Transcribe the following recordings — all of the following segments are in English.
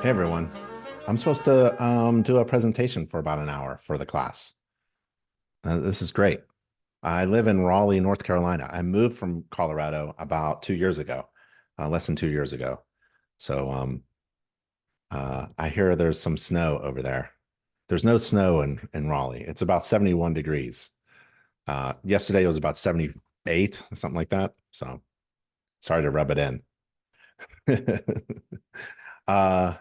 Hey everyone. I'm supposed to do a presentation for about an hour for the class. This is great. I live in Raleigh, North Carolina. I moved from Colorado about 2 years ago, less than 2 years ago. So I hear there's some snow over there. There's no snow in Raleigh. It's about 71 degrees. Yesterday it was about 78, something like that. So sorry to rub it in. uh,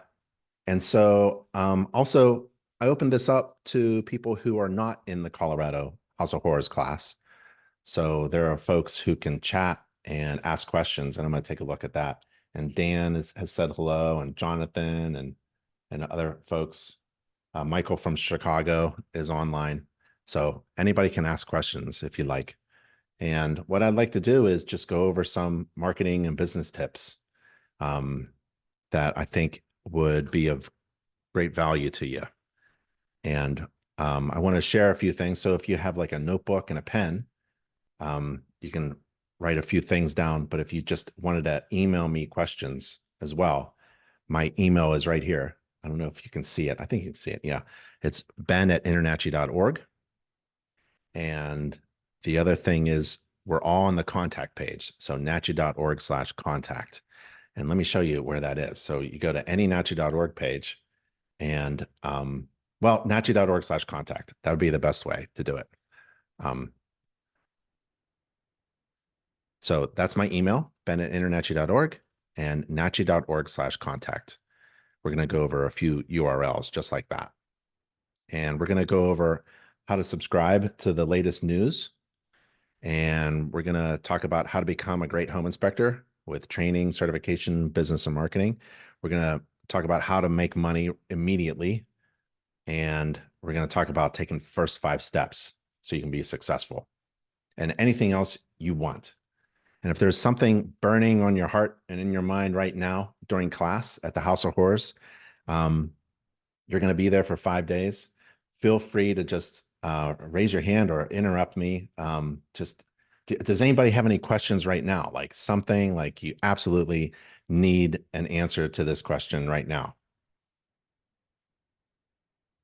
And so also, I opened this up to people who are not in the Colorado House of Horrors class. So there are folks who can chat and ask questions, and I'm going to take a look at that. And Dan has said hello, and Jonathan and other folks. Michael from Chicago is online. So anybody can ask questions if you like. And what I'd like to do is just go over some marketing and business tips um, that I think would be of great value to you. And I want to share a few things. So if you have like a notebook and a pen, you can write a few things down. But if you just wanted to email me questions as well, my email is right here. I don't know if you can see it. I think you can see it. Yeah. It's ben@internachi.org. And the other thing is we're all on the contact page. So nachi.org/contact. And let me show you where that is. So you go to any nachi.org page and well, nachi.org/contact. That would be the best way to do it. So that's my email, ben@internachi.org and nachi.org/contact. We're going to go over a few URLs just like that. And we're going to go over how to subscribe to the latest news. And we're going to talk about how to become a great home inspector with training, certification, business, and marketing. We're going to talk about how to make money immediately. And we're going to talk about taking first 5 steps so you can be successful and anything else you want. And if there's something burning on your heart and in your mind right now during class at the House of Horrors, you're going to be there for 5 days. Feel free to just raise your hand or interrupt me. Does anybody have any questions right now? Like something like you absolutely need an answer to this question right now?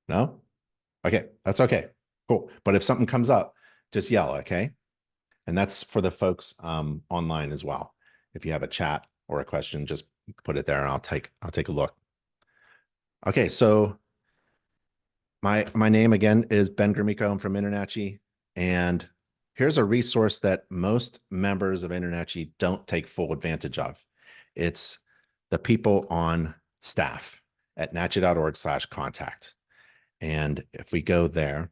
No? Okay, that's okay. Cool. But if something comes up, just yell, okay? And that's for the folks online as well. If you have a chat or a question, just put it there and I'll take a look. Okay, so my name again is Ben Gromicko. I'm from InterNACHI. And here's a resource that most members of InterNACHI don't take full advantage of. It's the people on staff at nachi.org/contact. And if we go there,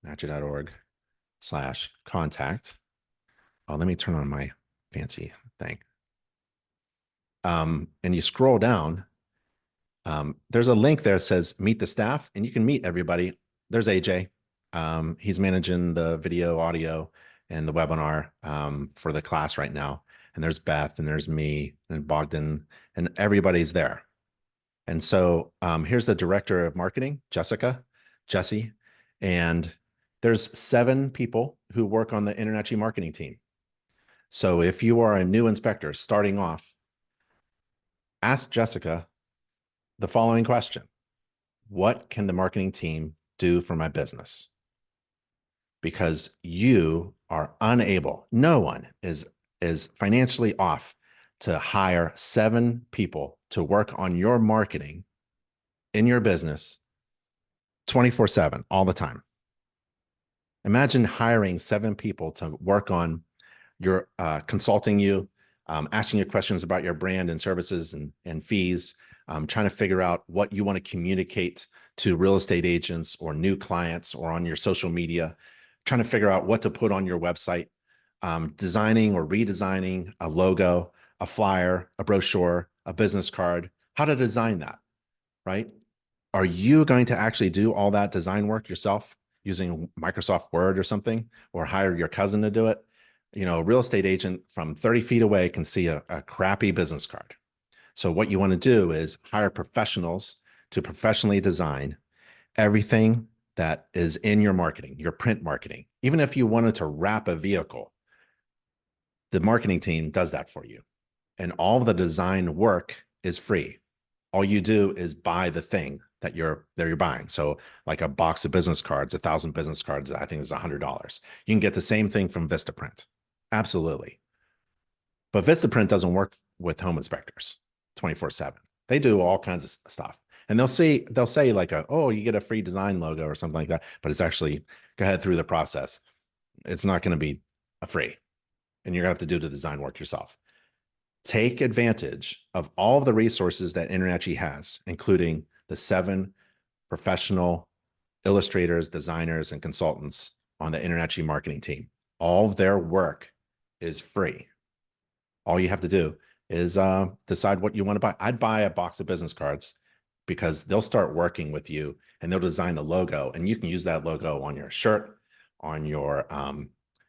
nachi.org/contact. Oh, let me turn on my fancy thing. And you scroll down, there's a link there that says meet the staff, and you can meet everybody. There's AJ. He's managing the video, audio, and the webinar for the class right now. And there's Beth, and there's me, and Bogdan, and everybody's there. And so here's the director of marketing, Jesse, and there's 7 people who work on the InterNACHI marketing team. So if you are a new inspector starting off, ask Jessica the following question: what can the marketing team do for my business? Because you are unable, no one is financially off to hire 7 people to work on your marketing in your business 24/7 all the time. Imagine hiring 7 people to work on your consulting you, asking you questions about your brand and services and fees, trying to figure out what you want to communicate to real estate agents or new clients or on your social media, trying to figure out what to put on your website, designing or redesigning a logo, a flyer, a brochure, a business card, how to design that, right? Are you going to actually do all that design work yourself using Microsoft Word or something, or hire your cousin to do it? You know, a real estate agent from 30 feet away can see a crappy business card. So what you want to do is hire professionals to professionally design everything that is in your marketing, your print marketing. Even if you wanted to wrap a vehicle, the marketing team does that for you. And all the design work is free. All you do is buy the thing that you're buying. So like a box of business cards, 1,000 business cards, I think is $100. You can get the same thing from Vistaprint. Absolutely. But Vistaprint doesn't work with home inspectors 24/7. They do all kinds of stuff. And they'll say like, oh, you get a free design logo or something like that. But it's actually, go ahead through the process. It's not going to be a free. And you're going to have to do the design work yourself. Take advantage of all of the resources that InterNACHI has, including the 7 professional illustrators, designers, and consultants on the InterNACHI marketing team. All of their work is free. All you have to do is decide what you want to buy. I'd buy a box of business cards because they'll start working with you and they'll design a logo, and you can use that logo on your shirt, on your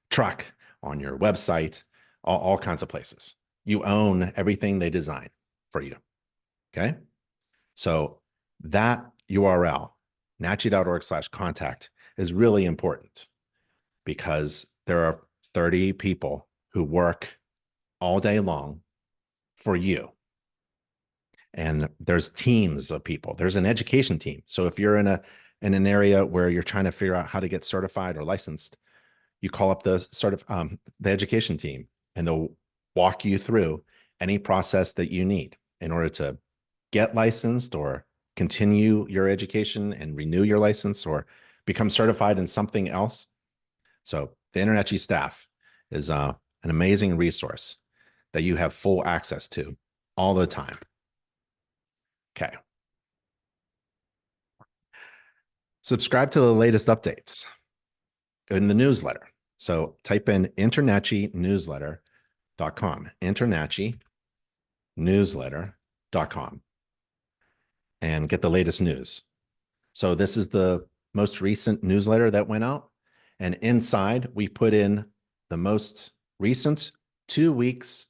truck, on your website, all kinds of places. You own everything they design for you. Okay. So that URL, nachi.org/contact, is really important because there are 30 people who work all day long for you. And there's teams of people. There's an education team. So if you're in an area where you're trying to figure out how to get certified or licensed, you call up the education team, and they'll walk you through any process that you need in order to get licensed or continue your education and renew your license or become certified in something else. So the InterNACHI staff is an amazing resource that you have full access to all the time. Okay. Subscribe to the latest updates in the newsletter. So type in InterNACHInewsletter.com, InterNACHInewsletter.com, and get the latest news. So this is the most recent newsletter that went out. And inside, we put in the most recent 2 weeks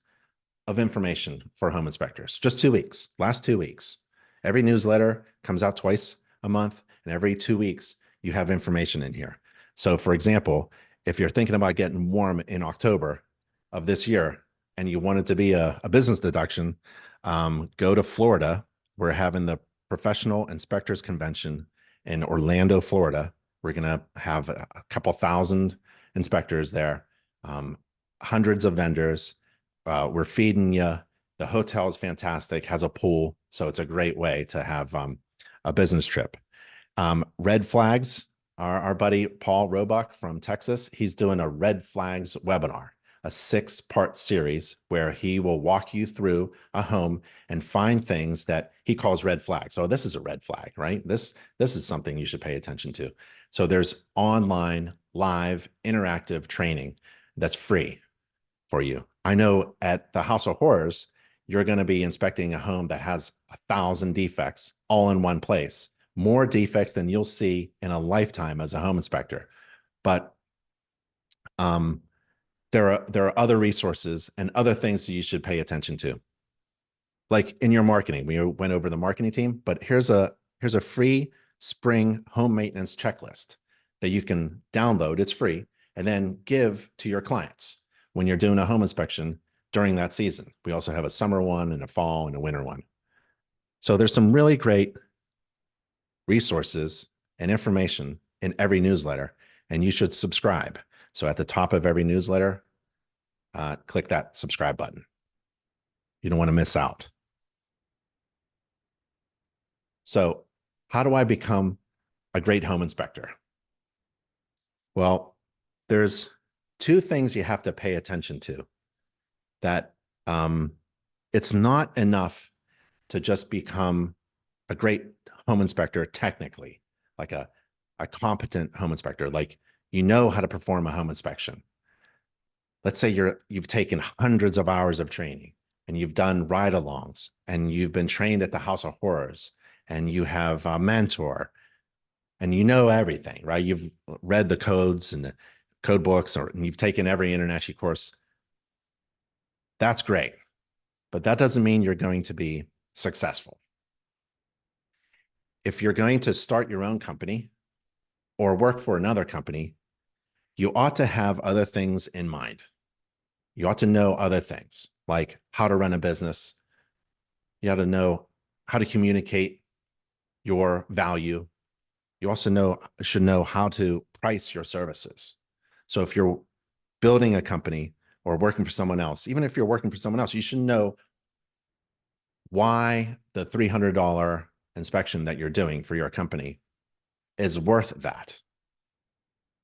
of information for home inspectors. Just 2 weeks, last 2 weeks. Every newsletter comes out twice a month, and every 2 weeks, you have information in here. So for example, if you're thinking about getting warm in October of this year and you want it to be a business deduction, go to Florida. We're having the Professional Inspectors Convention in Orlando, Florida. We're going to have a couple thousand inspectors there, hundreds of vendors. We're feeding you. The hotel is fantastic, has a pool. So it's a great way to have a business trip. Red flags, our buddy Paul Roebuck from Texas, he's doing a red flags webinar, a 6-part series where he will walk you through a home and find things that he calls red flags. So this is a red flag, right? This is something you should pay attention to. So there's online, live, interactive training that's free for you. I know at the House of Horrors, you're going to be inspecting a home that has 1,000 defects all in one place, more defects than you'll see in a lifetime as a home inspector. But there are other resources and other things that you should pay attention to. Like in your marketing, we went over the marketing team, but here's a free spring home maintenance checklist that you can download. It's free, and then give to your clients when you're doing a home inspection during that season. We also have a summer one and a fall and a winter one. So there's some really great resources and information in every newsletter, and you should subscribe. So at the top of every newsletter, click that subscribe button. You don't want to miss out. So how do I become a great home inspector? Well, there's 2 things you have to pay attention to. That it's not enough to just become a great home inspector technically, like a competent home inspector, like you know how to perform a home inspection. Let's say you've taken hundreds of hours of training and you've done ride-alongs and you've been trained at the House of Horrors and you have a mentor and you know everything, right? You've read the codes and the code books, and you've taken every InterNACHI course. That's great, but that doesn't mean you're going to be successful. If you're going to start your own company or work for another company, you ought to have other things in mind. You ought to know other things like how to run a business. You ought to know how to communicate your value. You also should know how to price your services. So if you're building a company or working for someone else, even if you're working for someone else, you should know why the $300 inspection that you're doing for your company is worth that,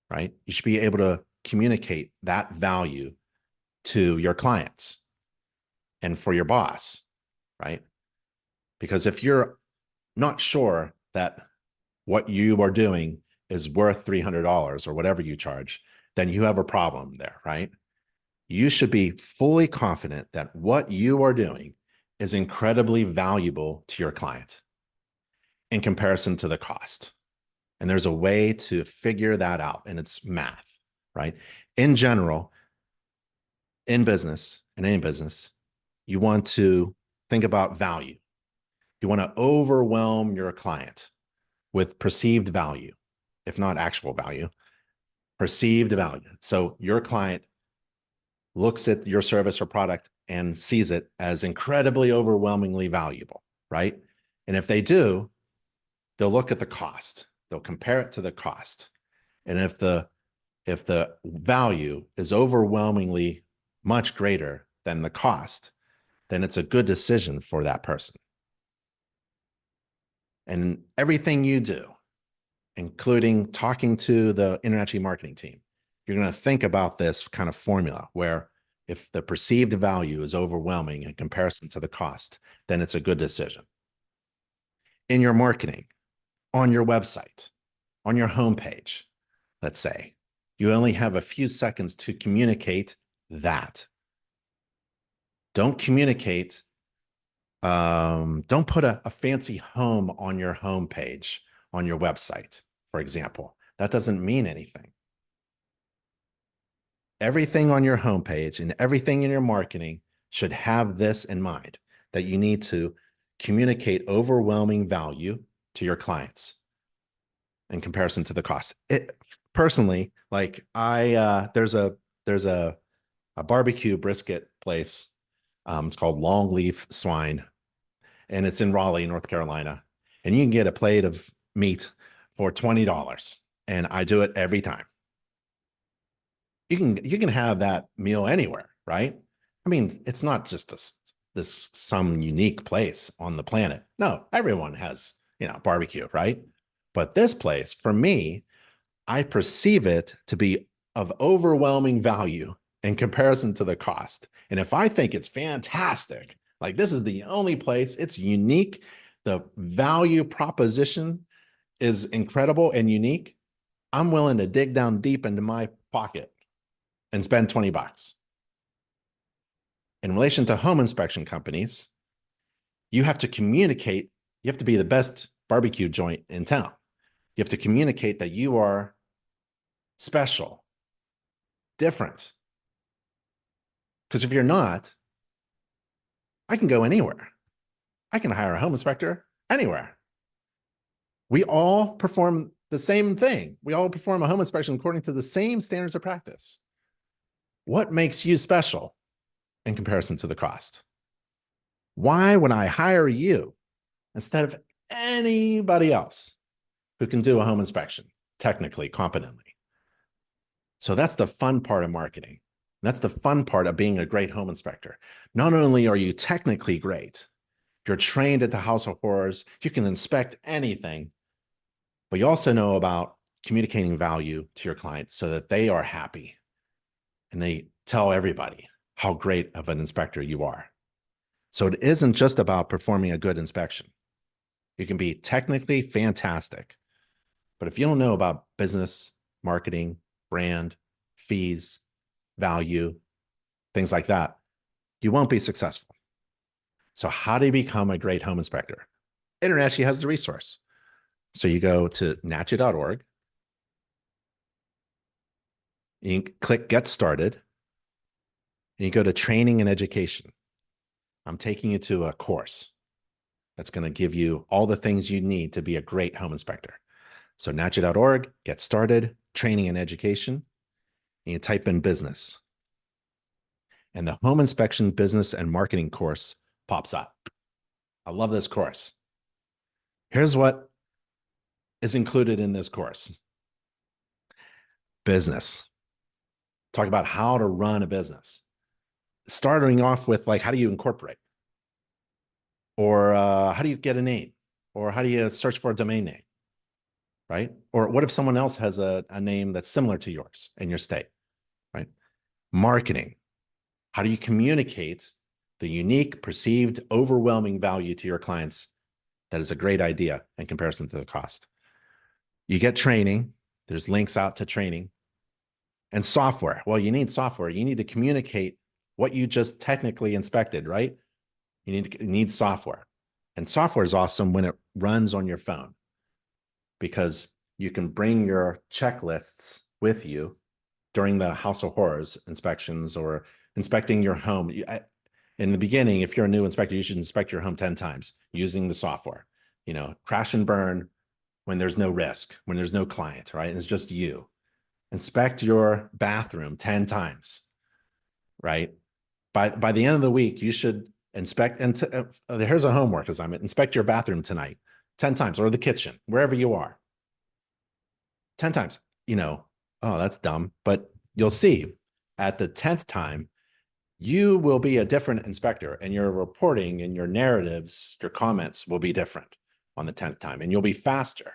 right? You should be able to communicate that value to your clients and for your boss, right? Because if you're not sure that what you are doing is worth $300 or whatever you charge, then you have a problem there, right? You should be fully confident that what you are doing is incredibly valuable to your client in comparison to the cost. And there's a way to figure that out, and it's math, right? In general, in business, in any business, you want to think about value. You want to overwhelm your client with perceived value, if not actual value, perceived value. So your client looks at your service or product and sees it as incredibly overwhelmingly valuable, right? And if they do, they'll look at the cost. They'll compare it to the cost. And if the value is overwhelmingly much greater than the cost, then it's a good decision for that person. And everything you do, including talking to the InterNACHI marketing team, you're going to think about this kind of formula where if the perceived value is overwhelming in comparison to the cost, then it's a good decision. In your marketing, on your website, on your homepage, let's say, you only have a few seconds to communicate that. Don't communicate, don't put a fancy home on your homepage, on your website, for example. That doesn't mean anything. Everything on your homepage and everything in your marketing should have this in mind, that you need to communicate overwhelming value to your clients in comparison to the cost. Personally, like there's a barbecue brisket place. It's called Longleaf Swine, and it's in Raleigh, North Carolina. And you can get a plate of meat for $20, and I do it every time. You can have that meal anywhere, right? I mean, it's not just this some unique place on the planet. No, everyone has, barbecue, right? But this place, for me, I perceive it to be of overwhelming value in comparison to the cost. And if I think it's fantastic, like this is the only place, it's unique, the value proposition is incredible and unique, I'm willing to dig down deep into my pocket and spend $20. In relation to home inspection companies, you have to communicate, you have to be the best barbecue joint in town. You have to communicate that you are special, different. Because if you're not, I can go anywhere. I can hire a home inspector anywhere. We all perform the same thing. We all perform a home inspection according to the same standards of practice. What makes you special in comparison to the cost? Why would I hire you instead of anybody else who can do a home inspection technically, competently? So that's the fun part of marketing. That's the fun part of being a great home inspector. Not only are you technically great, you're trained at the House of Horrors, you can inspect anything, but you also know about communicating value to your client so that they are happy and they tell everybody how great of an inspector you are. So it isn't just about performing a good inspection. You can be technically fantastic, but if you don't know about business, marketing, brand, fees, value, things like that, you won't be successful. So how do you become a great home inspector? InterNACHI has the resource. So you go to nachi.org, you click Get Started, and you go to Training and Education. I'm taking you to a course that's going to give you all the things you need to be a great home inspector. So nachi.org, Get Started, Training and Education, and you type in business. And the home inspection business and marketing course pops up. I love this course. Here's what is included in this course. Business. Talk about how to run a business. Starting off with like, how do you incorporate? Or how do you get a name? Or how do you search for a domain name? Right? Or what if someone else has a name that's similar to yours in your state? Right? Marketing. How do you communicate the unique, perceived, overwhelming value to your clients that is a great idea in comparison to the cost? You get training. There's links out to training. And software. Well, you need software. You need to communicate what you just technically inspected, right? You need software. And software is awesome when it runs on your phone because you can bring your checklists with you during the House of Horrors inspections or inspecting your home. In the beginning, if you're a new inspector, you should inspect your home 10 times using the software. You know, crash and burn when there's no risk, when there's no client, right? And it's just you. Inspect your bathroom 10 times, right? By the end of the week, you should inspect, and here's a homework assignment, inspect your bathroom tonight 10 times, or the kitchen, wherever you are, 10 times. You know, oh, that's dumb, but you'll see at the 10th time, you will be a different inspector and your reporting and your narratives, your comments will be different on the 10th time, and you'll be faster,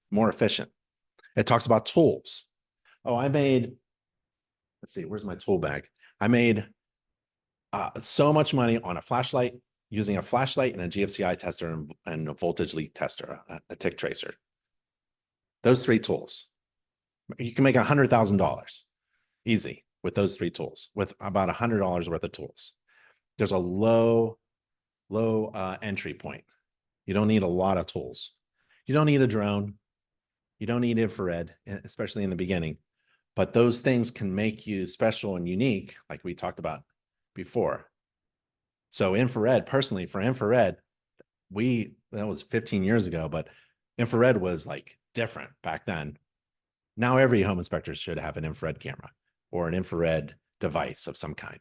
more efficient. It talks about tools. Oh, I made, let's see, where's my tool bag? I made so much money on a flashlight, using a flashlight and a GFCI tester and a voltage leak tester, a tick tracer. Those three tools. You can make $100,000 easy with those three tools, with about $100 worth of tools. There's a low entry point. You don't need a lot of tools. You don't need a drone. You don't need infrared, especially in the beginning. But those things can make you special and unique, like we talked about before. So infrared, personally, for infrared, that was 15 years ago, but infrared was like different back then. Now every home inspector should have an infrared camera or an infrared device of some kind,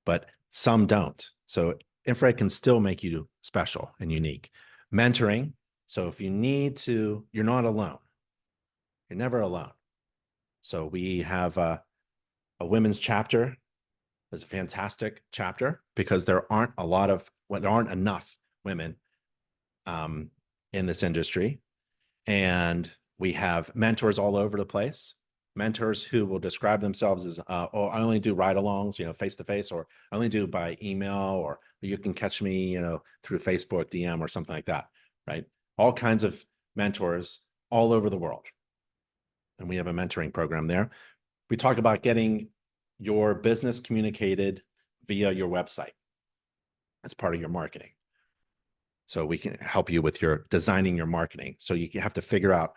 but some don't. So infrared can still make you special and unique. Mentoring. So if you need to, you're not alone. You're never alone. So we have a women's chapter. It's a fantastic chapter because there aren't enough women in this industry. And we have mentors all over the place. Mentors who will describe themselves as, oh, I only do ride-alongs, you know, face-to-face, or I only do by email, or you can catch me, you know, through Facebook DM or something like that, right? All kinds of mentors all over the world. And we have a mentoring program there. We talk about getting your business communicated via your website. That's part of your marketing. So we can help you with your designing your marketing. So you have to figure out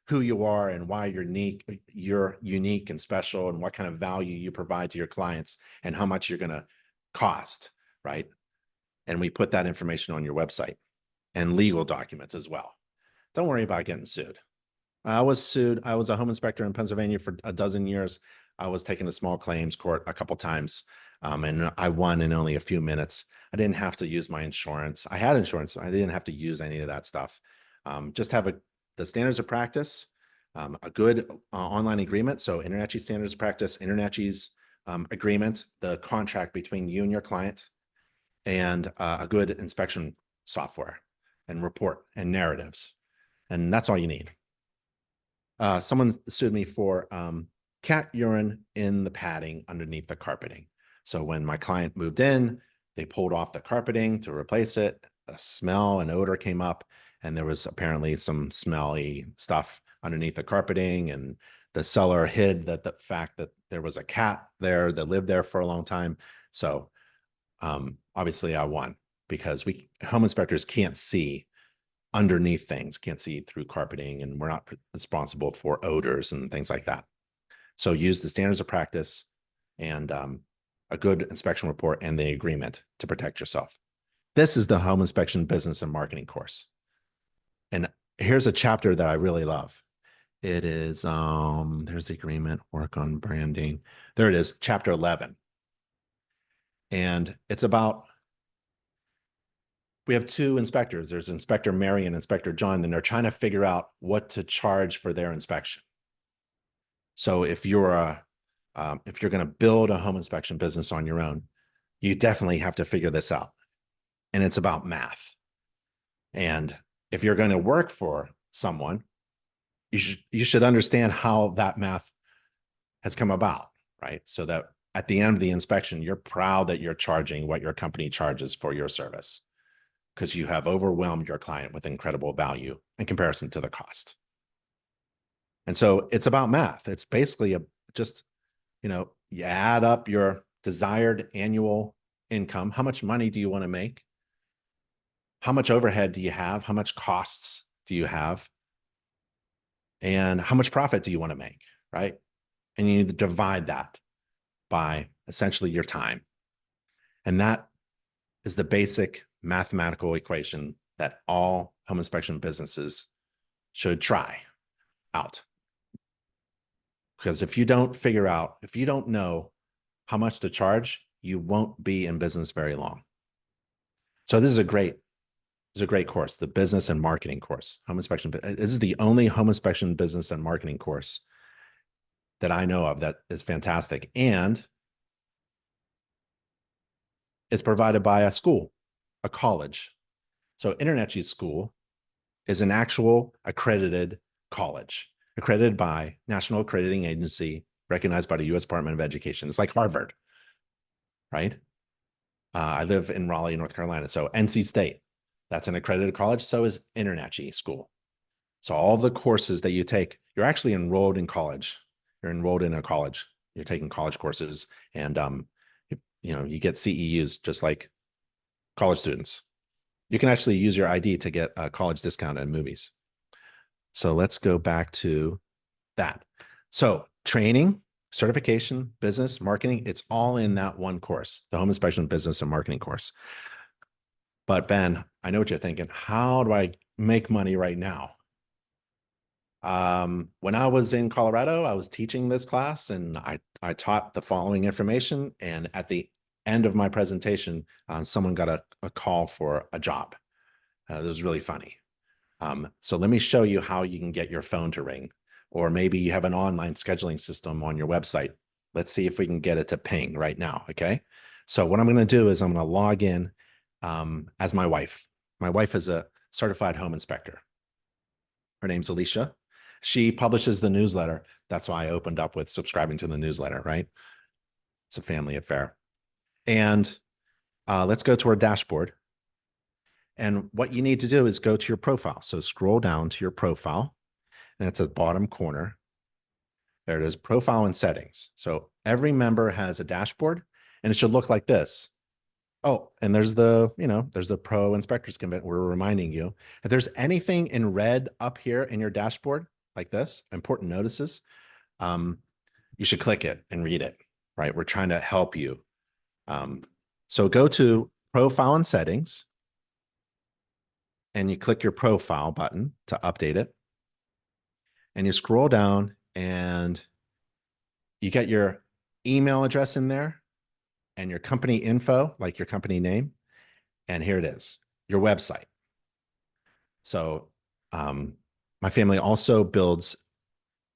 who you are and why you're unique and special, and what kind of value you provide to your clients and how much you're going to cost, right? And we put that information on your website, and legal documents as well. Don't worry about getting sued. I was sued. I was a home inspector in Pennsylvania for a dozen years. I was taken to small claims court a couple times, and I won in only a few minutes. I didn't have to use my insurance. I had insurance. I didn't have to use any of that stuff. Just have the standards of practice, a good online agreement. So InterNACHI's standards of practice, InterNACHI's agreement, the contract between you and your client, and a good inspection software and report and narratives. And that's all you need. Someone sued me for cat urine in the padding underneath the carpeting. So when my client moved in, they pulled off the carpeting to replace it. A smell and odor came up, and there was apparently some smelly stuff underneath the carpeting, and the seller hid the fact that there was a cat there that lived there for a long time. So obviously I won, because home inspectors can't see underneath things, can't see through carpeting, and we're not responsible for odors and things like that. So use the standards of practice and a good inspection report and the agreement to protect yourself. This is the home inspection business and marketing course. And here's a chapter that I really love. It is, there's the agreement, work on branding. There it is, chapter 11. And it's about we have two inspectors. There's Inspector Mary and Inspector John, and they're trying to figure out what to charge for their inspection. So if you're going to build a home inspection business on your own, you definitely have to figure this out. And it's about math. And if you're going to work for someone, you should understand how that math has come about, right? So that at the end of the inspection, you're proud that you're charging what your company charges for your service, because you have overwhelmed your client with incredible value in comparison to the cost. And so it's about math. It's basically just, you add up your desired annual income. How much money do you want to make? How much overhead do you have? How much costs do you have? And how much profit do you want to make, right? And you need to divide that by essentially your time. And that is the basic mathematical equation that all home inspection businesses should try out. Because if you don't know how much to charge, you won't be in business very long. So this is a great course, the business and marketing course, home inspection. This is the only home inspection business and marketing course that I know of that is fantastic. And it's provided by a school, a college. So InterNACHI's school is an actual accredited college, accredited by National Accrediting Agency, recognized by the U.S. Department of Education. It's like Harvard, right? I live in Raleigh, North Carolina. So NC State, that's an accredited college. So is InterNACHI school. So all the courses that you take, you're actually enrolled in college. You're enrolled in a college. You're taking college courses, and you get CEUs just like college students. You can actually use your ID to get a college discount at movies. So let's go back to that. So training, certification, business, marketing, it's all in that one course, the home inspection business and marketing course. But Ben, I know what you're thinking. How do I make money right now? When I was in Colorado, I was teaching this class, and I taught the following information. And at the end of my presentation, someone got a call for a job. It was really funny. So let me show you how you can get your phone to ring, or maybe you have an online scheduling system on your website. Let's see if we can get it to ping right now. Okay. So what I'm going to do is I'm going to log in as my wife. My wife is a certified home inspector. Her name's Alicia. She publishes the newsletter. That's why I opened up with subscribing to the newsletter, right? It's a family affair. And let's go to our dashboard. And what you need to do is go to your profile. So scroll down to your profile, and it's at the bottom corner. There it is, profile and settings. So every member has a dashboard, and it should look like this. Oh, and there's the pro inspectors commit. We're reminding you, if there's anything in red up here in your dashboard like this, important notices, you should click it and read it, right? We're trying to help you. So go to profile and settings, and you click your profile button to update it. And you scroll down, and you get your email address in there and your company info, like your company name. And here it is, your website. So my family also builds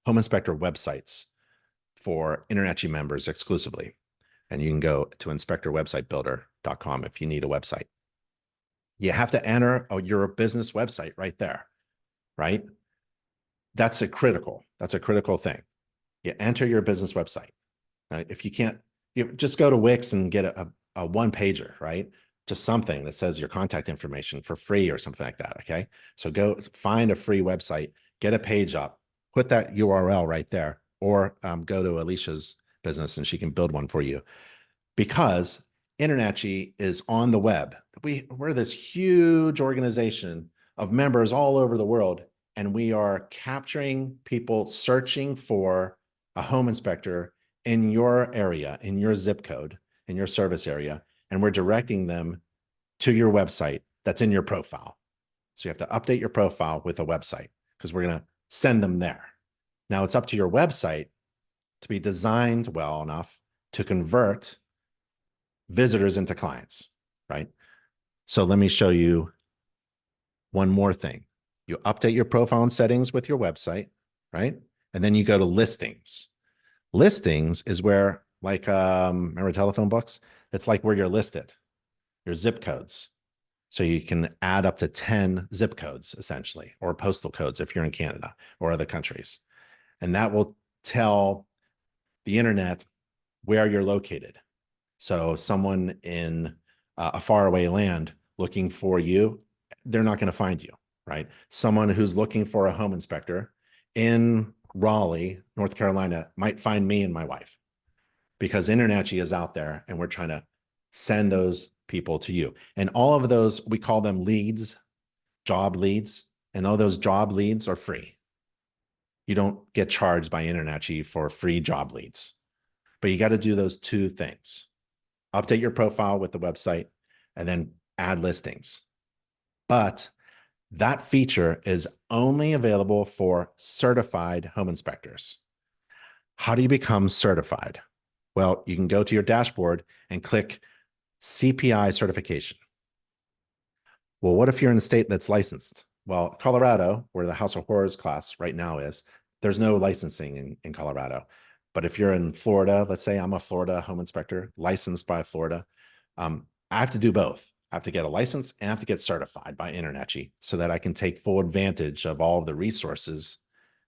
home inspector websites for InterNACHI members exclusively. And you can go to inspectorwebsitebuilder.com if you need a website. You have to enter your business website right there, right? That's a critical thing. You enter your business website. Right? If you can't, you just go to Wix and get a one pager, right? Just something that says your contact information for free or something like that. Okay. So go find a free website, get a page up, put that URL right there, or go to Alicia's business and she can build one for you. Because InterNACHI is on the web. We're this huge organization of members all over the world, and we are capturing people searching for a home inspector in your area, in your zip code, in your service area, and we're directing them to your website that's in your profile. So you have to update your profile with a website because we're going to send them there. Now it's up to your website to be designed well enough to convert visitors into clients, right? So let me show you one more thing. You update your profile and settings with your website, right? And then you go to listings. Listings is where, like, remember telephone books? It's like where you're listed, your zip codes. So you can add up to 10 zip codes, essentially, or postal codes if you're in Canada or other countries. And that will tell the internet where you're located. So someone in a faraway land looking for you, they're not going to find you, right? Someone who's looking for a home inspector in Raleigh, North Carolina, might find me and my wife because InterNACHI is out there and we're trying to send those people to you. And all of those, we call them leads, job leads, and all those job leads are free. You don't get charged by InterNACHI for free job leads, but you got to do those two things. Update your profile with the website and then add listings. But that feature is only available for certified home inspectors. How do you become certified? Well, you can go to your dashboard and click CPI certification. Well, what if you're in a state that's licensed? Well, Colorado, where the House of Horrors class right now is, there's no licensing in Colorado. But if you're in Florida, let's say I'm a Florida home inspector, licensed by Florida, I have to do both. I have to get a license and I have to get certified by InterNACHI so that I can take full advantage of all of the resources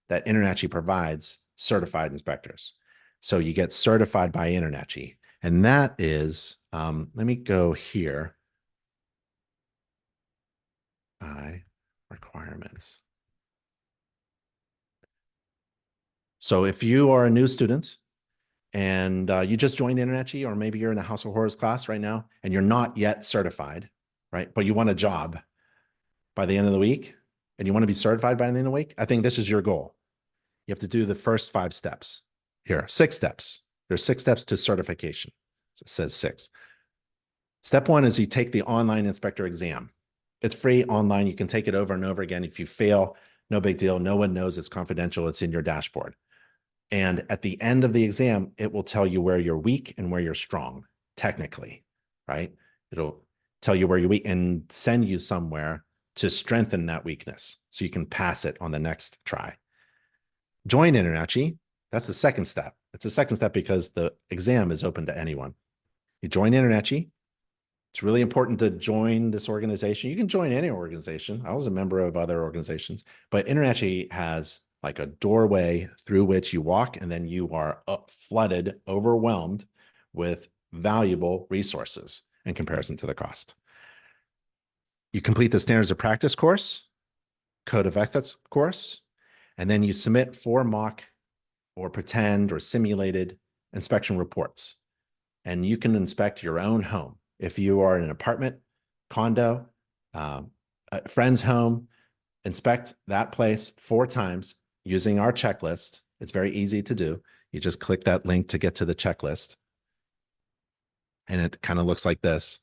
that InterNACHI provides certified inspectors. So you get certified by InterNACHI. And that is, let me go here. Requirements. So if you are a new student and you just joined InterNACHI, or maybe you're in a House of Horrors class right now and you're not yet certified, right? But you want a job by the end of the week and you want to be certified by the end of the week, I think this is your goal. You have to do the first 5 steps. Here, 6 steps. There's 6 steps to certification. So it says 6. Step 1 is you take the online inspector exam. It's free online. You can take it over and over again. If you fail, no big deal. No one knows. It's confidential. It's in your dashboard. And at the end of the exam, it will tell you where you're weak and where you're strong, technically, right? It'll tell you where you're weak and send you somewhere to strengthen that weakness so you can pass it on the next try. Join InterNACHI. That's the second step. It's the second step because the exam is open to anyone. You join InterNACHI. It's really important to join this organization. You can join any organization. I was a member of other organizations, but InterNACHI has like a doorway through which you walk, and then you are flooded, overwhelmed with valuable resources in comparison to the cost. You complete the standards of practice course, code of ethics course, and then you submit 4 mock or pretend or simulated inspection reports. And you can inspect your own home. If you are in an apartment, condo, a friend's home, inspect that place 4 times using our checklist. It's very easy to do. You just click that link to get to the checklist. And it kind of looks like this,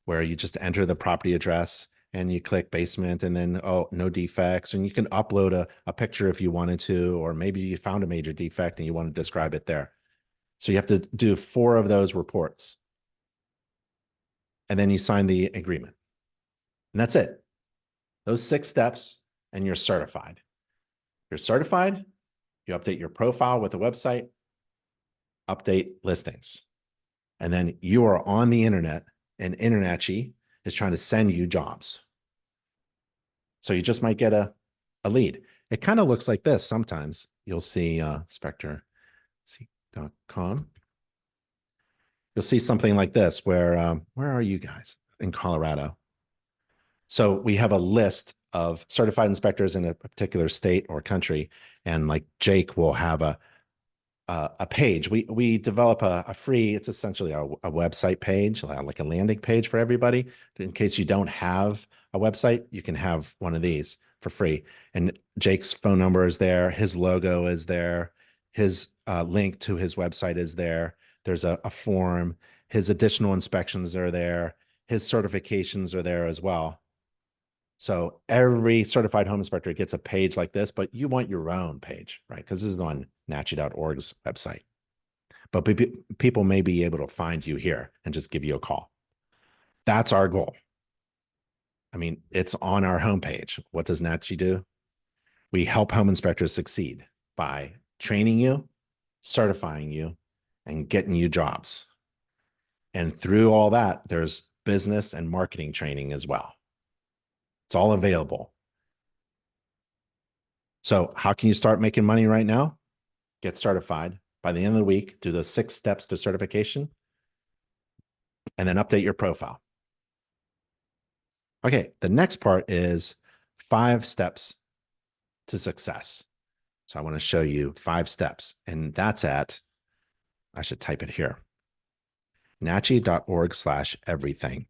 where you just enter the property address and you click basement and then, oh, no defects. And you can upload a picture if you wanted to, or maybe you found a major defect and you want to describe it there. So you have to do 4 of those reports. And then you sign the agreement. And that's it. Those 6 steps, and you're certified. You're certified, you update your profile with the website, update listings. And then you are on the internet, and InterNACHI is trying to send you jobs. So you just might get a lead. It kind of looks like this sometimes. You'll see spectre.com. You'll see something like this where are you guys in Colorado? So we have a list of certified inspectors in a particular state or country, and like Jake will have a page. We develop a free, it's essentially a website page, like a landing page for everybody. In case you don't have a website, you can have one of these for free. And Jake's phone number is there. His logo is there. His link to his website is there. There's a form. His additional inspections are there. His certifications are there as well. So every certified home inspector gets a page like this, but you want your own page, right? Because this is on NACHI.org's website. But people may be able to find you here and just give you a call. That's our goal. I mean, it's on our homepage. What does NACHI do? We help home inspectors succeed by training you, certifying you, and getting you jobs. And through all that, there's business and marketing training as well. It's all available. So how can you start making money right now? Get certified. By the end of the week, do the 6 steps to certification, and then update your profile. Okay, the next part is 5 steps to success. So I want to show you 5 steps, and that's at, I should type it here, nachi.org/everything.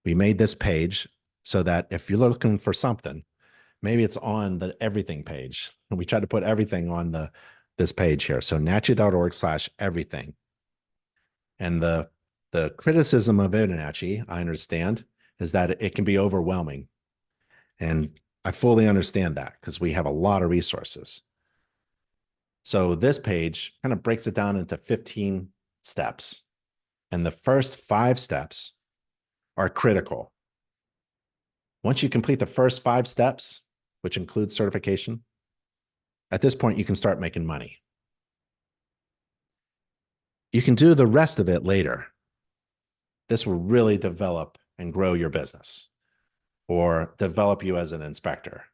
We made this page so that if you're looking for something, maybe it's on the everything page. And we tried to put everything on this page here. So nachi.org/everything. And the criticism of InterNACHI, I understand, is that it can be overwhelming. And I fully understand that because we have a lot of resources. So this page kind of breaks it down into 15 steps. And the first 5 steps are critical. Once you complete the first 5 steps, which includes certification, at this point, you can start making money. You can do the rest of it later. This will really develop and grow your business, or develop you as an inspector,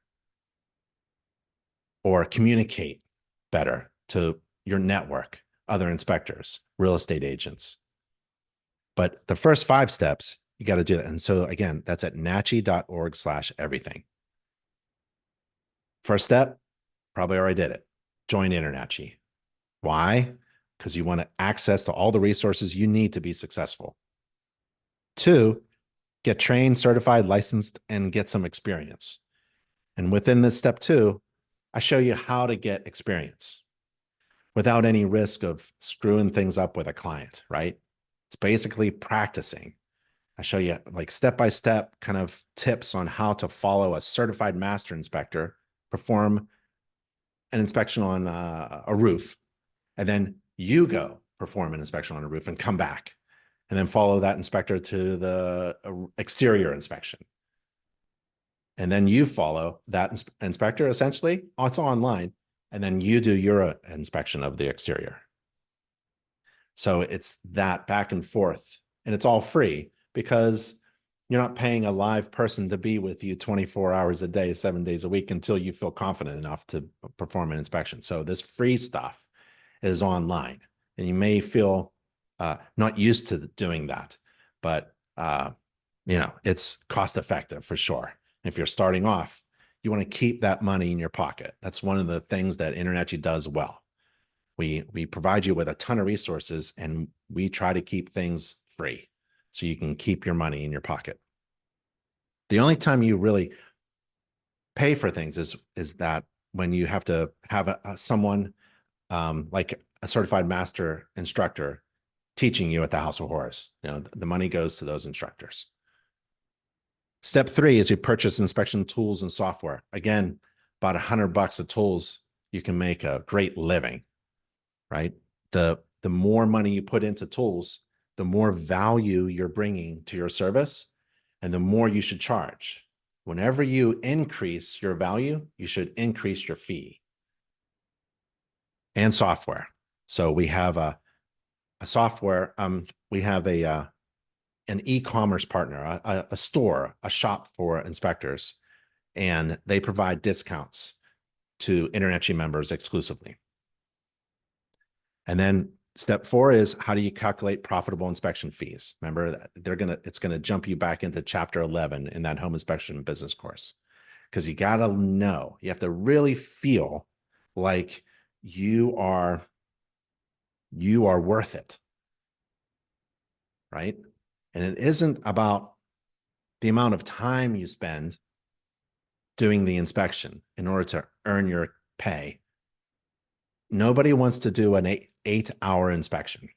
or communicate better to your network, other inspectors, real estate agents. But the first 5 steps, you got to do that. And so again, that's at nachi.org/everything. First step, probably already did it. Join InterNACHI. Why? Because you want access to all the resources you need to be successful. 2, get trained, certified, licensed, and get some experience. And within this step 2, I show you how to get experience without any risk of screwing things up with a client, right? It's basically practicing. I show you like step-by-step kind of tips on how to follow a certified master inspector, perform an inspection on a roof, and then you go perform an inspection on a roof and come back, and then follow that inspector to the exterior inspection. And then you follow that inspector, essentially. It's online, and then you do your inspection of the exterior. So it's that back and forth, and it's all free because you're not paying a live person to be with you 24 hours a day, 7 days a week until you feel confident enough to perform an inspection. So this free stuff is online, and you may feel not used to doing that, but it's cost effective for sure. If you're starting off, you want to keep that money in your pocket. That's one of the things that InterNACHI does well. We provide you with a ton of resources, and we try to keep things free so you can keep your money in your pocket. The only time you really pay for things is that when you have to have someone like a certified master instructor teaching you at the House of Horrors. The money goes to those instructors. Step 3 is you purchase inspection tools and software. Again, about $100 of tools, you can make a great living, right? The more money you put into tools, the more value you're bringing to your service, and the more you should charge. Whenever you increase your value, you should increase your fee. And software. So we have a software, we have an e-commerce partner, a store, a shop for inspectors, and they provide discounts to InterNACHI members exclusively. And then step 4 is, how do you calculate profitable inspection fees? Remember, it's gonna jump you back into chapter 11 in that home inspection business course, because you gotta know, you have to really feel like you are worth it, right? And it isn't about the amount of time you spend doing the inspection in order to earn your pay. Nobody wants to do an 8-hour inspection.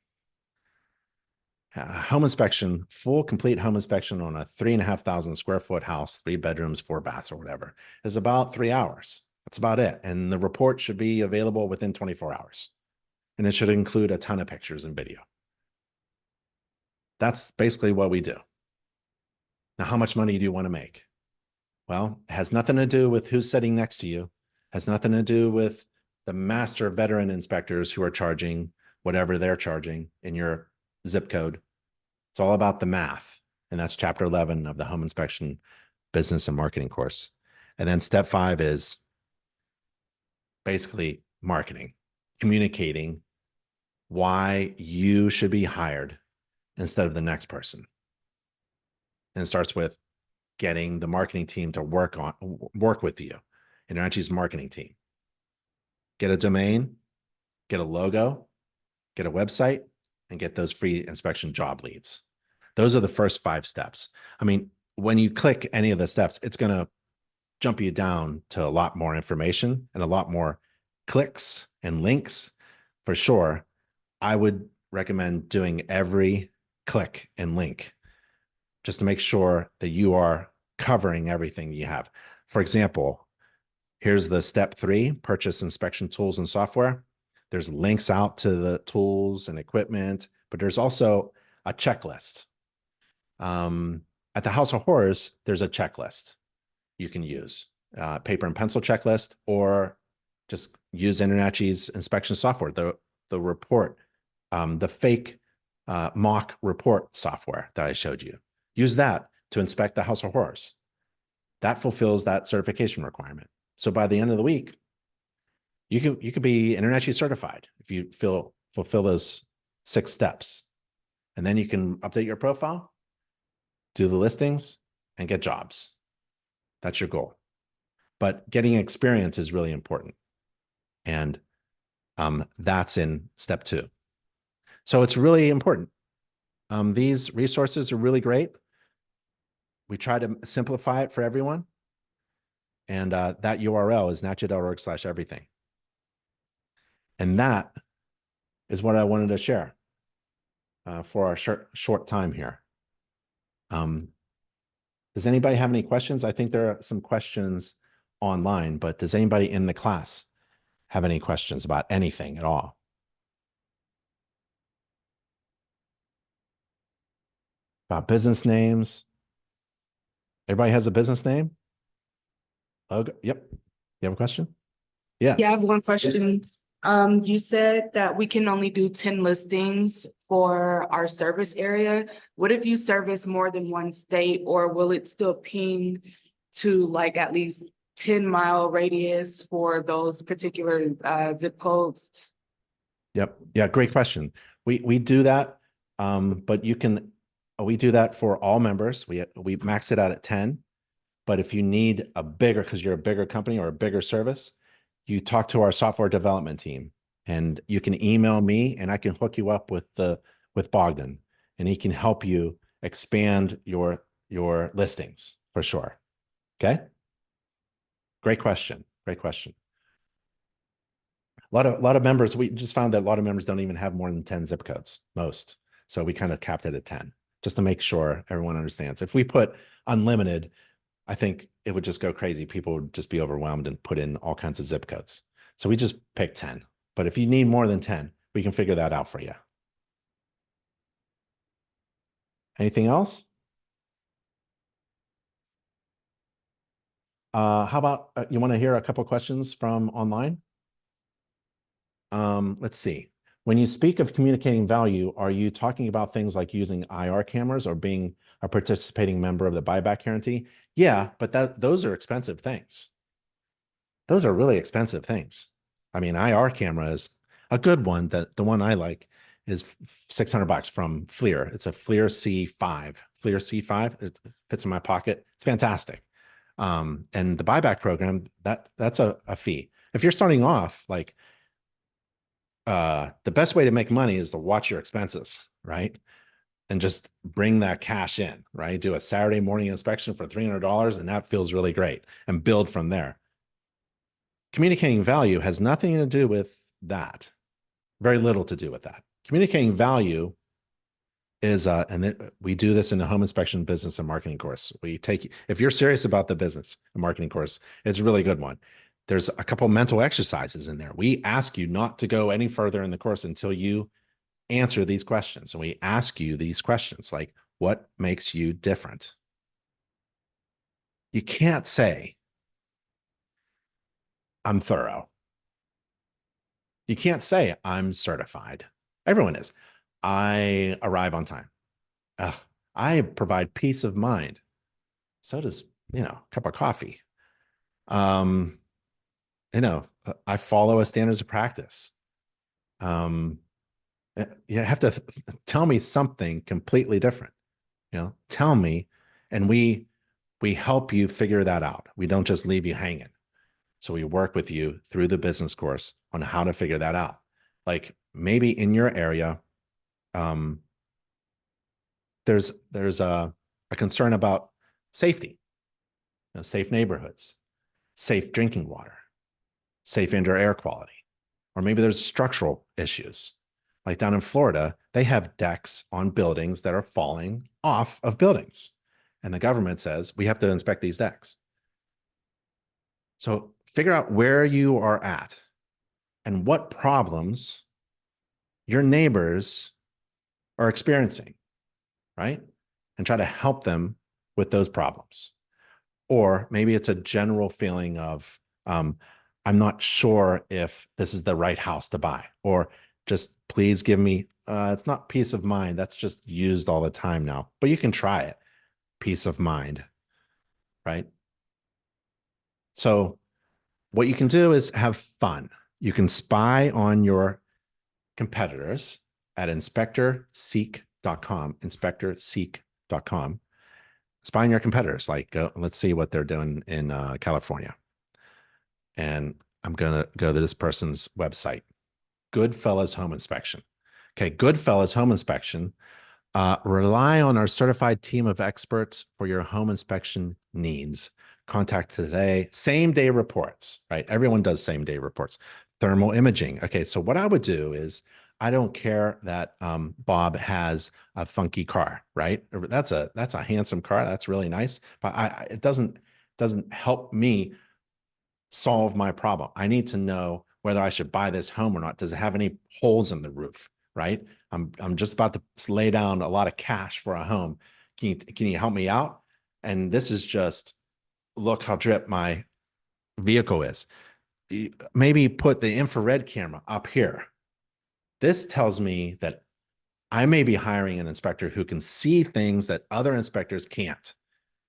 Home inspection, full complete home inspection on a 3,500 square foot house, 3 bedrooms, 4 baths or whatever, is about 3 hours. That's about it. And the report should be available within 24 hours. And it should include a ton of pictures and video. That's basically what we do. Now, how much money do you want to make? Well, it has nothing to do with who's sitting next to you. It has nothing to do with the master veteran inspectors who are charging whatever they're charging in your zip code. It's all about the math. And that's chapter 11 of the home inspection business and marketing course. And then step 5 is basically marketing, communicating why you should be hired instead of the next person. And it starts with getting the marketing team to work with you, InterNACHI's marketing team. Get a domain, get a logo, get a website, and get those free inspection job leads. Those are the first 5 steps. I mean, when you click any of the steps, it's going to jump you down to a lot more information and a lot more clicks and links for sure. I would recommend doing every click and link just to make sure that you are covering everything you have. For example, here's the step 3, purchase inspection tools and software. There's links out to the tools and equipment, but there's also a checklist. At the House of Horrors, there's a checklist you can use, paper and pencil checklist, or just use InterNACHI's inspection software, the report, the fake mock report software that I showed you. Use that to inspect the House of Horrors. That fulfills that certification requirement. So by the end of the week, you could be InterNACHI certified if you fulfill those 6 steps. And then you can update your profile, do the listings, and get jobs. That's your goal. But getting experience is really important. And that's in step 2. So it's really important. These resources are really great. We try to simplify it for everyone. And that URL is nachi.org/everything. And that is what I wanted to share for our short time here. Does anybody have any questions? I think there are some questions online, but does anybody in the class have any questions about anything at all? About business names? Everybody has a business name? Okay. Yep. You have a question? Yeah. Yeah, I have one question. You said that we can only do 10 listings for our service area. What if you service more than one state, or will it still ping to like at least 10-mile radius for those particular zip codes? Yep. Yeah. Great question. We do that, but we do that for all members. We max it out at 10. But if you need a bigger, because you're a bigger company or a bigger service, you talk to our software development team, and you can email me, and I can hook you up with Bogdan, and he can help you expand your listings for sure. Okay. Great question. Great question. A lot of members, we just found that a lot of members don't even have more than 10 zip codes, most. So we kind of capped it at 10, just to make sure everyone understands. If we put unlimited, I think it would just go crazy. People would just be overwhelmed and put in all kinds of zip codes. So we just picked 10. But if you need more than 10, we can figure that out for you. Anything else? How about you want to hear a couple questions from online? Let's see. When you speak of communicating value, are you talking about things like using IR cameras or being a participating member of the buyback guarantee? Yeah, but those are expensive things. Those are really expensive things. I mean, IR camera is a good one. That the one I like is $600 from FLIR. It's a FLIR C5. FLIR C5. It fits in my pocket. It's fantastic. And the buyback program, that's a fee. If you're starting off, like the best way to make money is to watch your expenses, right? And just bring that cash in, right? Do a Saturday morning inspection for $300, and that feels really great, and build from there. Communicating value has nothing to do with that. Very little to do with that. Communicating value is, we do this in the home inspection business and marketing course. If you're serious about the business and marketing course, it's a really good one. There's a couple mental exercises in there. We ask you not to go any further in the course until you answer these questions. And we ask you these questions like, what makes you different? You can't say, I'm thorough. You can't say, I'm certified. Everyone is. I arrive on time. Ugh, I provide peace of mind. So does, a cup of coffee. Um, I follow a standards of practice. Um, you have to tell me something completely different. Tell me, and we help you figure that out. We don't just leave you hanging. So we work with you through the business course on how to figure that out. Like maybe in your area, um, there's a concern about safety, safe neighborhoods, safe drinking water, safe indoor air quality, or maybe there's structural issues. Like down in Florida, they have decks on buildings that are falling off of buildings. And the government says we have to inspect these decks. So figure out where you are at and what problems your neighbors are experiencing, right? And try to help them with those problems. Or maybe it's a general feeling of, I'm not sure if this is the right house to buy, or just please give me, it's not peace of mind. That's just used all the time now, but you can try it. Peace of mind, right? So what you can do is have fun. You can spy on your competitors at inspectorseek.com. Spy on your competitors. Like, let's see what they're doing in California. And I'm going to go to this person's website, Goodfellas Home Inspection. Okay, Goodfellas Home Inspection. Rely on our certified team of experts for your home inspection needs. Contact today. Same day reports, right? Everyone does same day reports. Thermal imaging. Okay, so what I would do is I don't care that Bob has a funky car, right? That's a handsome car. That's really nice, but it doesn't help me solve my problem. I need to know whether I should buy this home or not. Does it have any holes in the roof? Right? I'm just about to lay down a lot of cash for a home. Can you help me out? And this is just look how drip my vehicle is. Maybe put the infrared camera up here. This tells me that I may be hiring an inspector who can see things that other inspectors can't,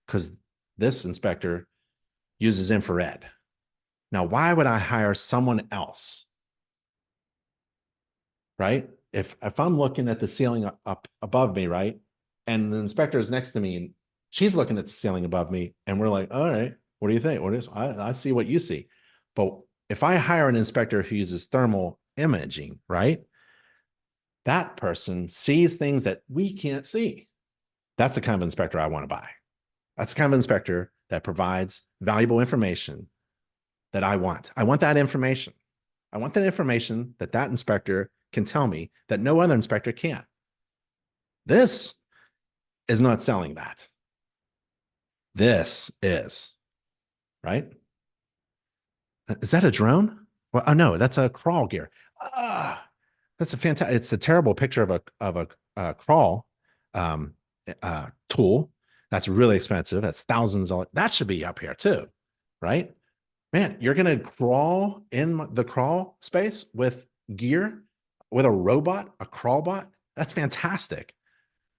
because this inspector uses infrared. Now, why would I hire someone else? Right? If I'm looking at the ceiling up above me, right, and the inspector is next to me, and she's looking at the ceiling above me, and we're like, all right, what do you think? What is? I see what you see, but if I hire an inspector who uses thermal imaging, right, that person sees things that we can't see. That's the kind of inspector I want to buy. That's the kind of inspector that provides valuable information that I want. I want that information. I want that information that that inspector can tell me that no other inspector can. This is not selling that. This is, right? Is that a drone? Well, oh no, that's a crawl gear. Ah, that's a fantastic. It's a terrible picture of a crawl tool. That's really expensive. That's thousands of dollars. That should be up here too, right? Man, you're gonna crawl in the crawl space with gear, with a robot, a crawl bot. That's fantastic.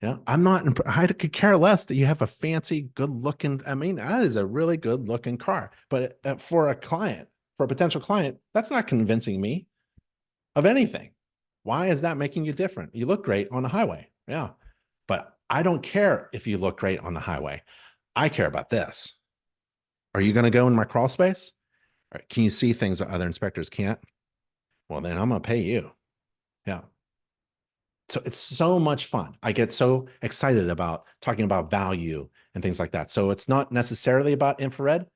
Yeah, I'm not. I could care less that you have a fancy, good-looking. I mean, that is a really good-looking car. But for a client, for a potential client, that's not convincing me of anything. Why is that making you different? You look great on the highway. Yeah, but I don't care if you look great on the highway. I care about this. Are you going to go in my crawl space? Can you see things that other inspectors can't? Well, then I'm going to pay you. Yeah. So it's so much fun. I get so excited about talking about value and things like that. So it's not necessarily about infrared,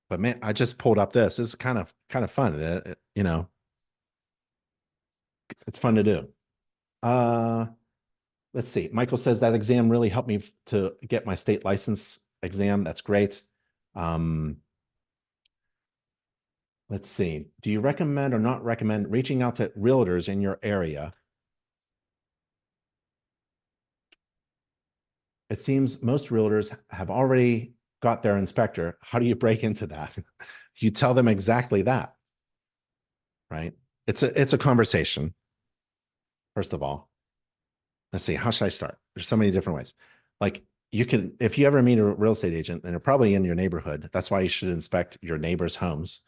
but man, I just pulled up this. This is kind of fun. It's fun to do. Uh, let's see. Michael says that exam really helped me to get my state license exam. That's great. Um, let's see. Do you recommend or not recommend reaching out to realtors in your area? It seems most realtors have already got their inspector. How do you break into that? You tell them exactly that, right? It's a conversation. First of all, let's see, how should I start? There's so many different ways. Like you can, if you ever meet a real estate agent, and they're probably in your neighborhood, that's why you should inspect your neighbors' homes.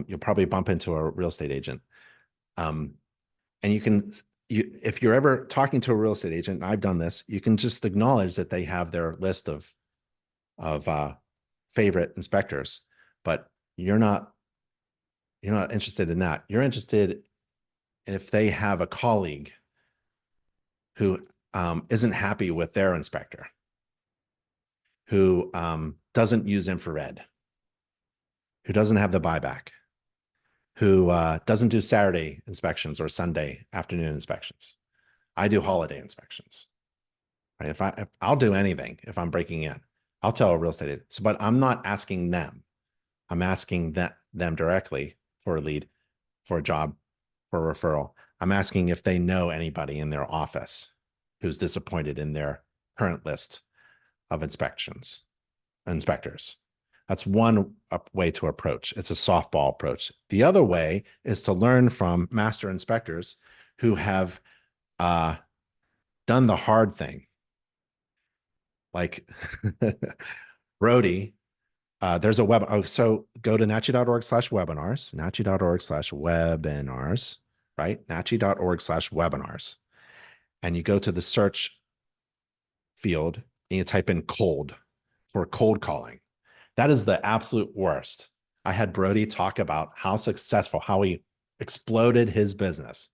You'll probably bump into a real estate agent. Um, and if you're ever talking to a real estate agent, and I've done this, you can just acknowledge that they have their list of favorite inspectors, but you're not interested in that. You're interested in if they have a colleague who isn't happy with their inspector, who doesn't use infrared, who doesn't have the buyback, who doesn't do Saturday inspections or Sunday afternoon inspections. I do holiday inspections. Right? I'll do anything if I'm breaking in. I'll tell a real estate agent. So, but I'm not asking them. I'm asking them directly for a lead, for a job, for a referral. I'm asking if they know anybody in their office who's disappointed in their current list of inspectors. That's one way to approach. It's a softball approach. The other way is to learn from master inspectors who have done the hard thing. Like Brody, there's a web. Oh, so go to nachi.org/webinars, nachi.org/webinars, right? nachi.org/webinars. And you go to the search field and you type in cold for cold calling. That is the absolute worst. I had Brody talk about how successful, how he exploded his business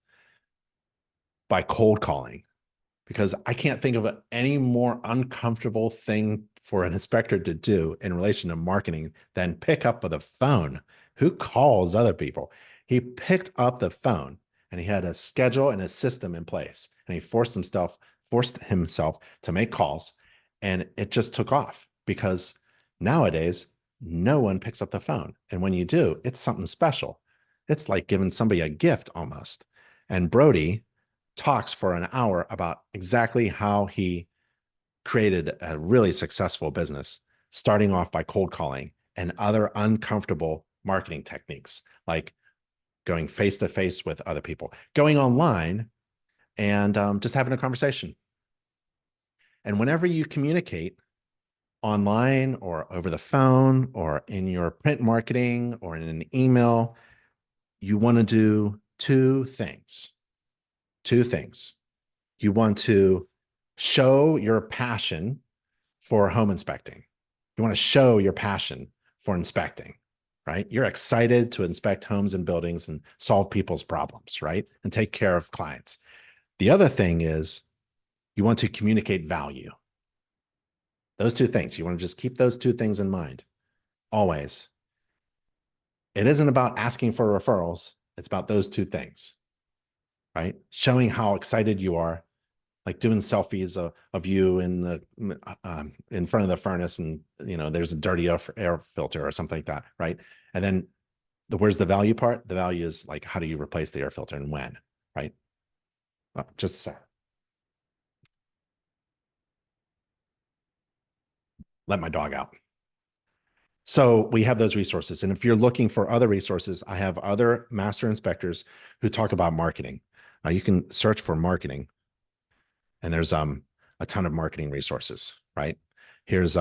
by cold calling, because I can't think of any more uncomfortable thing for an inspector to do in relation to marketing than pick up the phone. Who calls other people? He picked up the phone and he had a schedule and a system in place, and he forced himself to make calls, and it just took off because nowadays no one picks up the phone. And when you do, it's something special. It's like giving somebody a gift almost. And Brody talks for an hour about exactly how he created a really successful business, starting off by cold calling and other uncomfortable marketing techniques, like going face to face with other people, going online, and just having a conversation. And whenever you communicate online or over the phone or in your print marketing or in an email, you want to do two things. Two things. You want to show your passion for home inspecting. You want to show your passion for inspecting, right? You're excited to inspect homes and buildings and solve people's problems, right? And take care of clients. The other thing is you want to communicate value. Those two things. You want to just keep those two things in mind always. It isn't about asking for referrals. It's about those two things, right? Showing how excited you are, like doing selfies of you in front of the furnace, and there's a dirty air filter or something like that, right? And then where's the value part? The value is like, how do you replace the air filter and when, right? Well, just a sec. Let my dog out. So we have those resources. And if you're looking for other resources, I have other master inspectors who talk about marketing. You can search for marketing, and there's a ton of marketing resources, right? Here's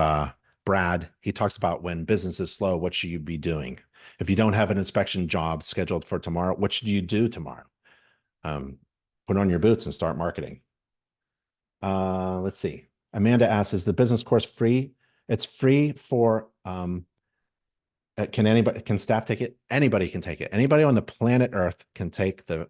Brad. He talks about when business is slow, what should you be doing? If you don't have an inspection job scheduled for tomorrow, what should you do tomorrow? Put on your boots and start marketing. Let's see. Amanda asks, is the business course free? It's free for, can staff take it? Anybody can take it. Anybody on the planet Earth can take the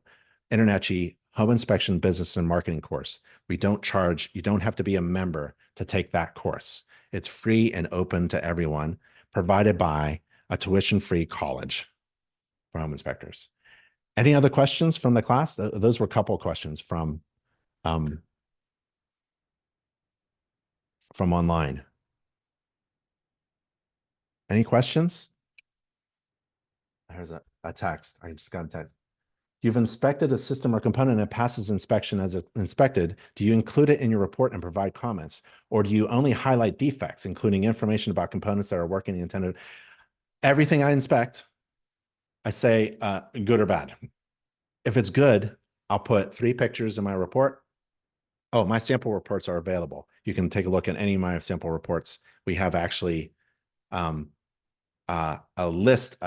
InterNACHI Home Inspection Business and Marketing course. We don't charge. You don't have to be a member to take that course. It's free and open to everyone, provided by a tuition-free college for home inspectors. Any other questions from the class? Those were a couple of questions from online. Any questions? There's a text. I just got a text. You've inspected a system or component and it passes inspection as inspected. Do you include it in your report and provide comments? Or do you only highlight defects, including information about components that are working the intended? Everything I inspect, I say good or bad. If it's good, I'll put 3 pictures in my report. Oh, my sample reports are available. You can take a look at any of my sample reports. We have actually a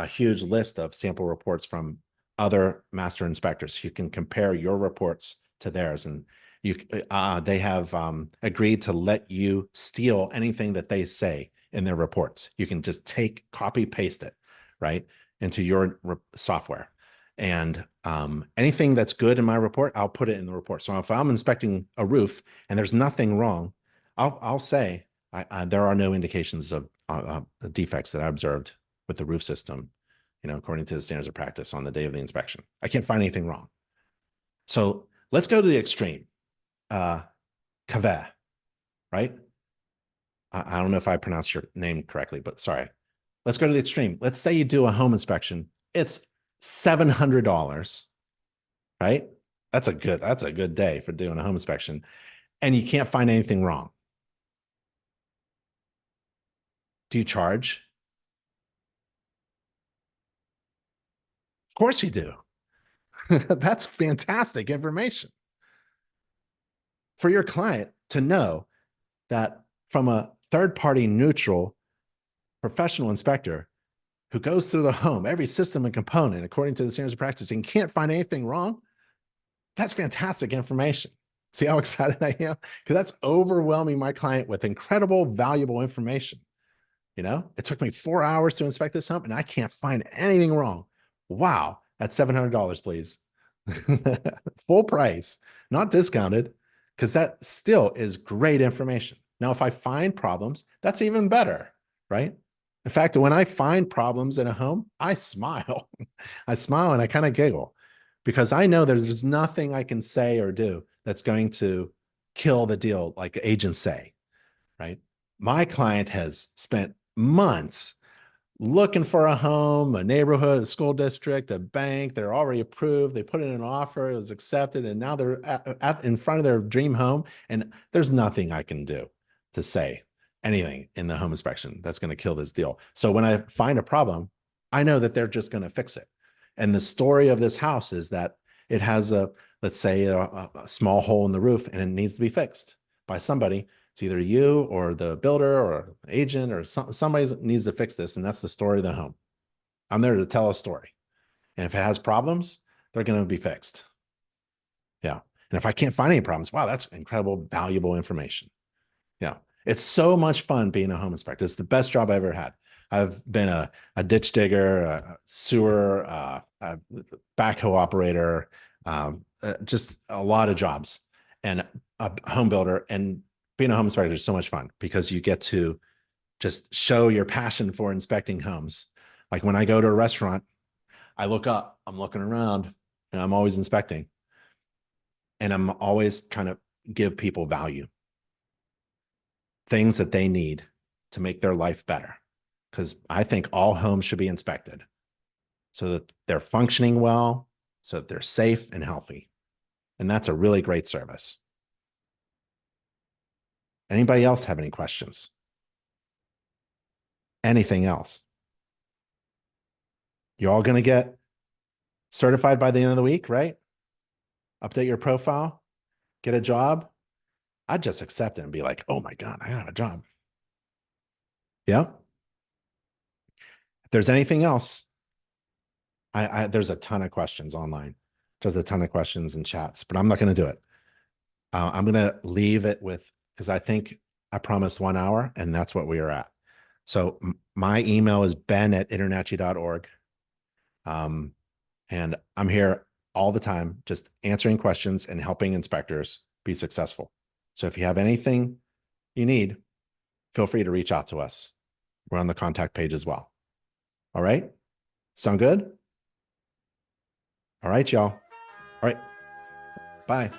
huge list of sample reports from other master inspectors. You can compare your reports to theirs, and they have agreed to let you steal anything that they say in their reports. You can just copy, paste it, right, into your software. And anything that's good in my report, I'll put it in the report. So if I'm inspecting a roof and there's nothing wrong, I'll say there are no indications of defects that I observed with the roof system, according to the standards of practice on the day of the inspection. I can't find anything wrong. So let's go to the extreme. Kaveh, right? I don't know if I pronounced your name correctly, but sorry. Let's go to the extreme. Let's say you do a home inspection. It's $700, right? That's a good day for doing a home inspection. And you can't find anything wrong. Do you charge? Of course you do. That's fantastic information for your client to know that from a third-party neutral professional inspector who goes through the home, every system and component according to the standards of practice, and can't find anything wrong. That's fantastic information. See how excited I am? Because that's overwhelming my client with incredible, valuable information. It took me 4 hours to inspect this home and I can't find anything wrong. Wow. That's $700, please. Full price, not discounted, because that still is great information. Now, if I find problems, that's even better, right? In fact, when I find problems in a home, I smile. I smile and I kind of giggle because I know there's nothing I can say or do that's going to kill the deal, like agents say, right? My client has spent months looking for a home, a neighborhood, a school district, a bank. They're already approved. They put in an offer. It was accepted. And now they're in front of their dream home. And there's nothing I can do to say anything in the home inspection that's going to kill this deal. So when I find a problem, I know that they're just going to fix it. And the story of this house is that it has let's say a small hole in the roof and it needs to be fixed by somebody. It's either you or the builder or agent or somebody needs to fix this. And that's the story of the home. I'm there to tell a story. And if it has problems, they're going to be fixed. Yeah. And if I can't find any problems, wow, that's incredible, valuable information. Yeah. It's so much fun being a home inspector. It's the best job I ever had. I've been a ditch digger, a sewer, a backhoe operator, just a lot of jobs, and a home builder. And being a home inspector is so much fun because you get to just show your passion for inspecting homes. Like when I go to a restaurant, I look up, I'm looking around, and I'm always inspecting. And I'm always trying to give people value, things that they need to make their life better. Because I think all homes should be inspected so that they're functioning well, so that they're safe and healthy. And that's a really great service. Anybody else have any questions? Anything else? You're all going to get certified by the end of the week, right? Update your profile, get a job. I'd just accept it and be like, oh my God, I have a job. Yeah. If there's anything else, there's a ton of questions online. There's a ton of questions and chats, but I'm not going to do it. I'm going to leave it with, because I think I promised 1 hour and that's what we are at. So my email is ben@internachi.org. And I'm here all the time, just answering questions and helping inspectors be successful. So if you have anything you need, feel free to reach out to us. We're on the contact page as well. All right. Sound good? All right, y'all. All right. Bye.